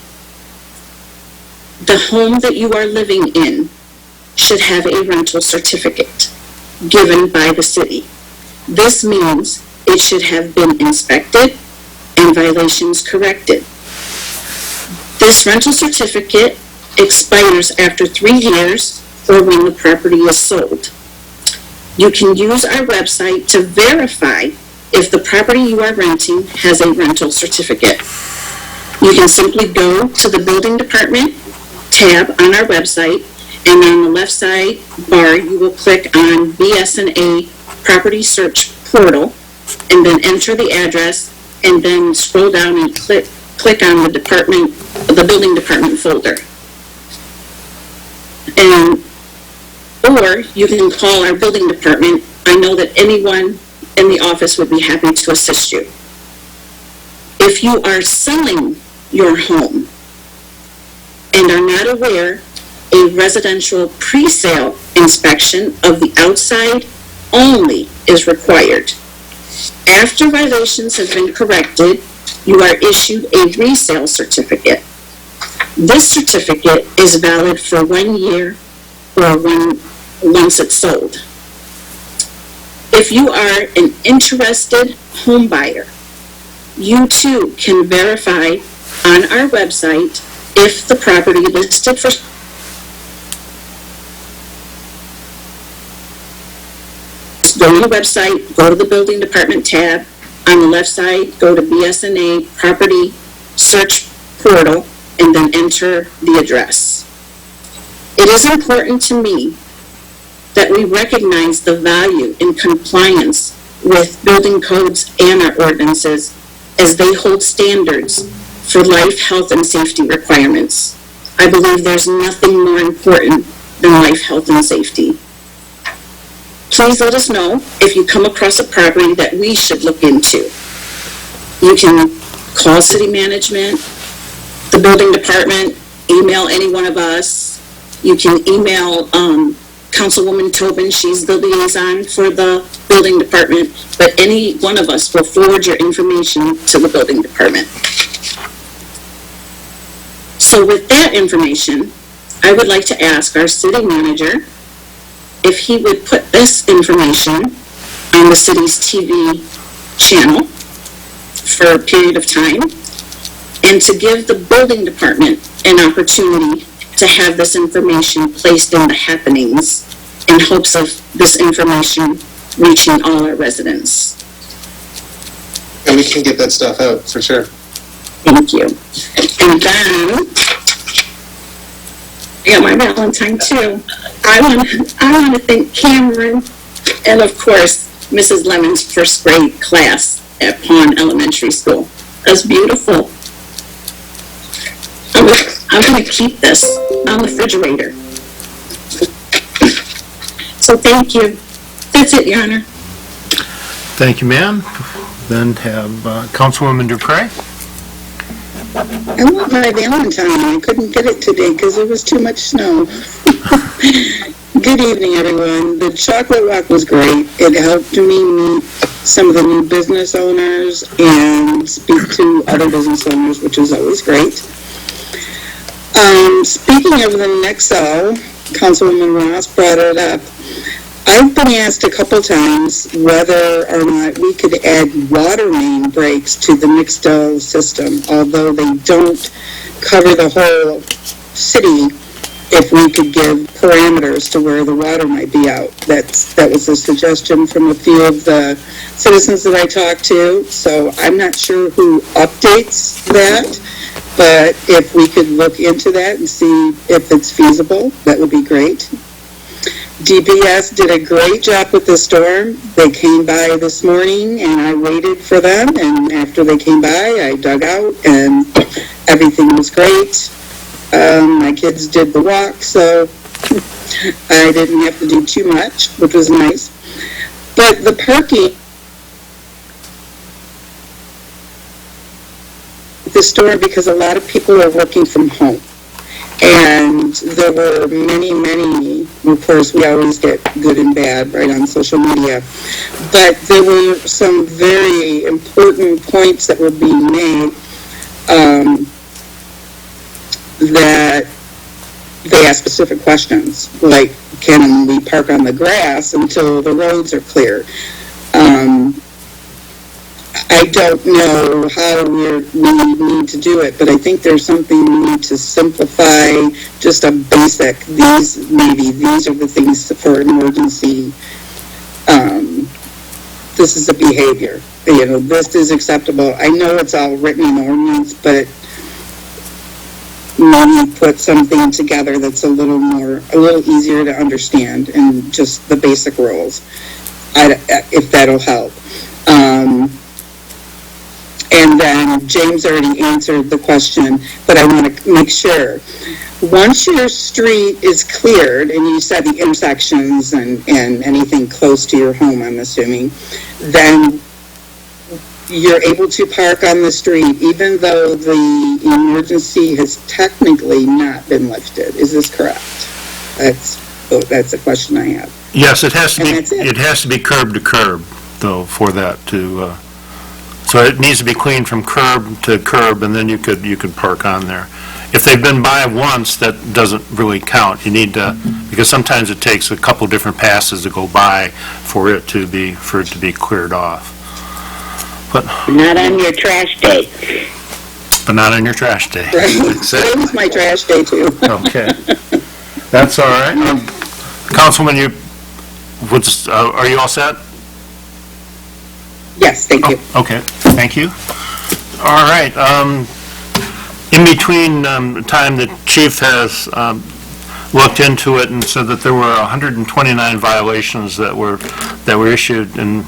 the home that you are living in should have a rental certificate given by the city. This means it should have been inspected and violations corrected. This rental certificate expires after 3 years or when the property is sold. You can use our website to verify if the property you are renting has a rental certificate. You can simply go to the building department tab on our website, and on the left side bar you will click on BS&A Property Search Portal, and then enter the address, and then scroll down and click on the building department folder. Or you can call our building department. I know that anyone in the office would be happy to assist you. If you are selling your home and are not aware, a residential pre-sale inspection of the outside only is required. After violations have been corrected, you are issued a resale certificate. This certificate is valid for 1 year or once it's sold. If you are an interested home buyer, you too can verify on our website if the property listed for go to the website, go to the building department tab. On the left side, go to BS&A Property Search Portal, and then enter the address. It is important to me that we recognize the value in compliance with building codes and our ordinances as they hold standards for life, health, and safety requirements. I believe there's nothing more important than life, health, and safety. Please let us know if you come across a property that we should look into. You can call city management, the building department, email any one of us. You can email Councilwoman Tobin, she's the liaison for the building department, but any one of us will forward your information to the building department. So with that information, I would like to ask our city manager if he would put this information on the city's TV channel for a period of time, and to give the building department an opportunity to have this information placed in the happenings in hopes of this information reaching all our residents. And we can get that stuff out, for sure. Thank you. And then, I got my Valentine too. I want to thank Cameron and, of course, Mrs. Lemon's first grade class at Pawn Elementary School. That's beautiful. I'm going to keep this on the refrigerator. So thank you. That's it, Your Honor. Thank you, ma'am. Then have Councilwoman Dupre. I want my Valentine. I couldn't get it today because there was too much snow. Good evening, everyone. The chocolate walk was great. It helped me meet some of the new business owners and speak to other business owners, which is always great. Speaking of the Nexel, Councilwoman Ross brought it up. I've been asked a couple times whether or not we could add water main breaks to the Nexel system, although they don't cover the whole city. If we could give parameters to where the water might be out. That was a suggestion from a few of the citizens that I talked to, so I'm not sure who updates that, but if we could look into that and see if it's feasible, that would be great. DPS did a great job with the storm. They came by this morning and I waited for them, and after they came by, I dug out and everything was great. My kids did the walk, so I didn't have to do too much, which was nice. But the parking, the store, because a lot of people are working from home. And there were many, of course, we always get good and bad right on social media. But there were some very important points that were being made that they ask specific questions, like, can we park on the grass until the roads are clear? I don't know how we need to do it, but I think there's something we need to simplify, just a basic, these are the things for emergency. This is a behavior, this is acceptable. I know it's all written in ordinance, but maybe put something together that's a little easier to understand, and just the basic rules, if that'll help. And then James already answered the question, but I want to make sure. Once your street is cleared, and you said the intersections and anything close to your home, I'm assuming, then you're able to park on the street even though the emergency has technically not been lifted. Is this correct? That's a question I have. Yes, it has to be curb to curb, though, for that to, so it needs to be cleaned from curb to curb, and then you could park on there. If they've been by once, that doesn't really count. You need to, because sometimes it takes a couple different passes to go by for it to be cleared off. But Not on your trash day. But not on your trash day. Right. Today was my trash day, too. Okay. That's all right. Councilman, are you all set? Yes, thank you. Okay, thank you. All right. In between time, the chief has looked into it and said that there were 129 violations that were issued in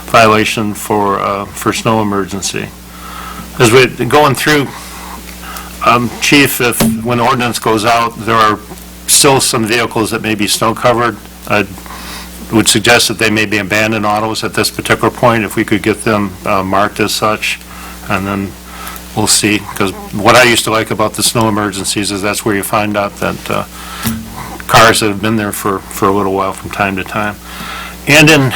violation for snow emergency. As we're going through Chief, if, when the ordinance goes out, there are still some vehicles that may be snow-covered, would suggest that they may be abandoned autos at this particular point, if we could get them marked as such, and then we'll see, because what I used to like about the snow emergencies is that's where you find out that cars that have been there for a little while from time to time. And in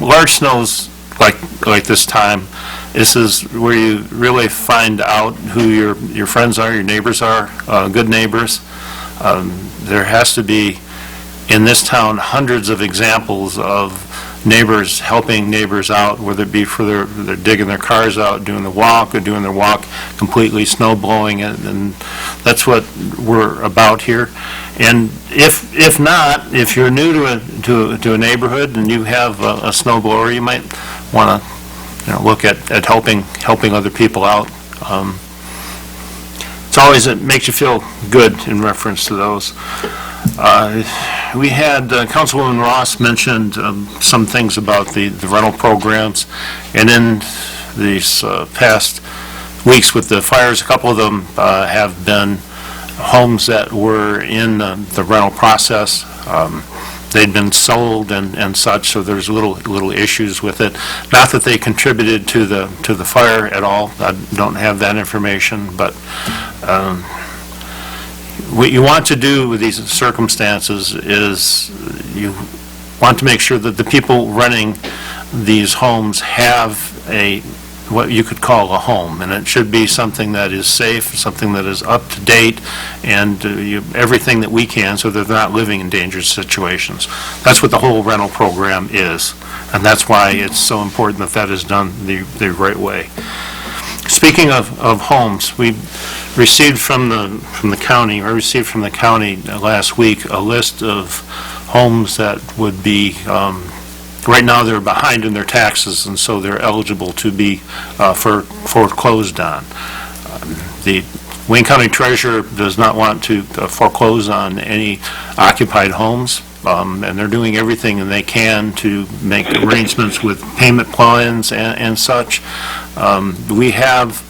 large snows like this time, this is where you really find out who your friends are, your neighbors are, good neighbors. There has to be, in this town, hundreds of examples of neighbors helping neighbors out, whether it be for they're digging their cars out, doing the walk, or doing their walk completely snow blowing it, and that's what we're about here. And if not, if you're new to a neighborhood and you have a snow blower, you might want to look at helping other people out. It makes you feel good in reference to those. We had, Councilwoman Ross mentioned some things about the rental programs, and in these past weeks with the fires, a couple of them have been homes that were in the rental process. They'd been sold and such, so there's little issues with it. Not that they contributed to the fire at all. I don't have that information, but what you want to do with these circumstances is you want to make sure that the people renting these homes have what you could call a home, and it should be something that is safe, something that is up to date, and everything that we can so they're not living in dangerous situations. That's what the whole rental program is, and that's why it's so important that is done the right way. Speaking of homes, we received from the county last week a list of homes that would be right now they're behind in their taxes, and so they're eligible to be foreclosed on. The Wayne County Treasurer does not want to foreclose on any occupied homes, and they're doing everything they can to make arrangements with payment plans and such. We have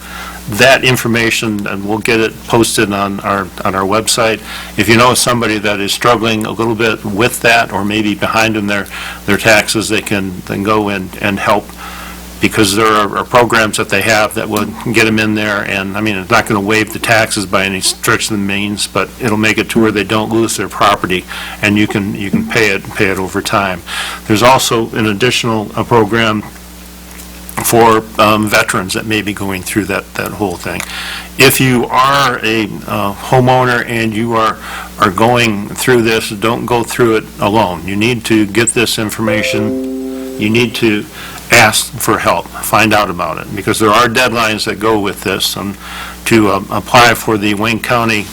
that information, and we'll get it posted on our website. If you know somebody that is struggling a little bit with that, or maybe behind in their taxes, they can then go in and help, because there are programs that they have that would get them in there, and I mean, it's not going to waive the taxes by any stretch of the means, but it'll make it to where they don't lose their property, and you can pay it over time. There's also an additional program for veterans that may be going through that whole thing. If you are a homeowner and you are going through this, don't go through it alone. You need to get this information. You need to ask for help, find out about it, because there are deadlines that go with this. To apply for the Wayne County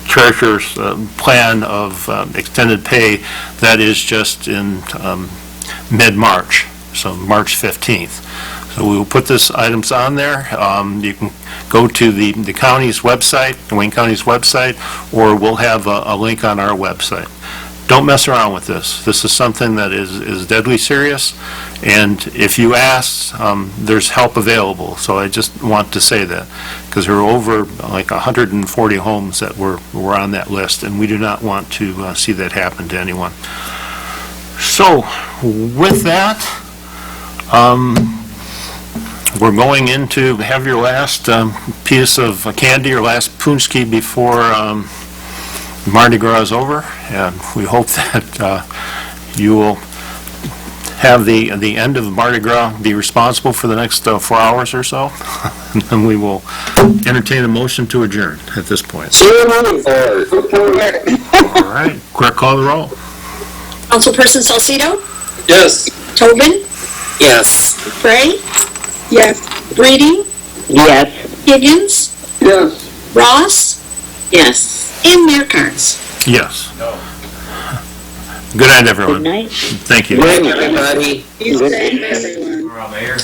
Treasurer's plan of extended pay, that is just in mid-March, so March 15th. So we will put these items on there. You can go to the county's website, the Wayne County's website, or we'll have a link on our website. Don't mess around with this. This is something that is deadly serious, and if you ask, there's help available. So I just want to say that, because there are over like 140 homes that were on that list, and we do not want to see that happen to anyone. So with that, we're going in to have your last piece of candy, or last punchki before Mardi Gras is over, and we hope that you will have the end of Mardi Gras be responsible for the next 4 hours or so, and then we will entertain a motion to adjourn at this point. All right, clerk, call the roll. Councilperson Salcido? Yes. Tobin? Yes. Gray? Yes. Breeding? Yes. Higgins? Yes. Ross? Yes. And Mayor Carnes. Yes. Good night, everyone. Good night. Thank you. Good night, everybody. Be safe, everyone. Mayor.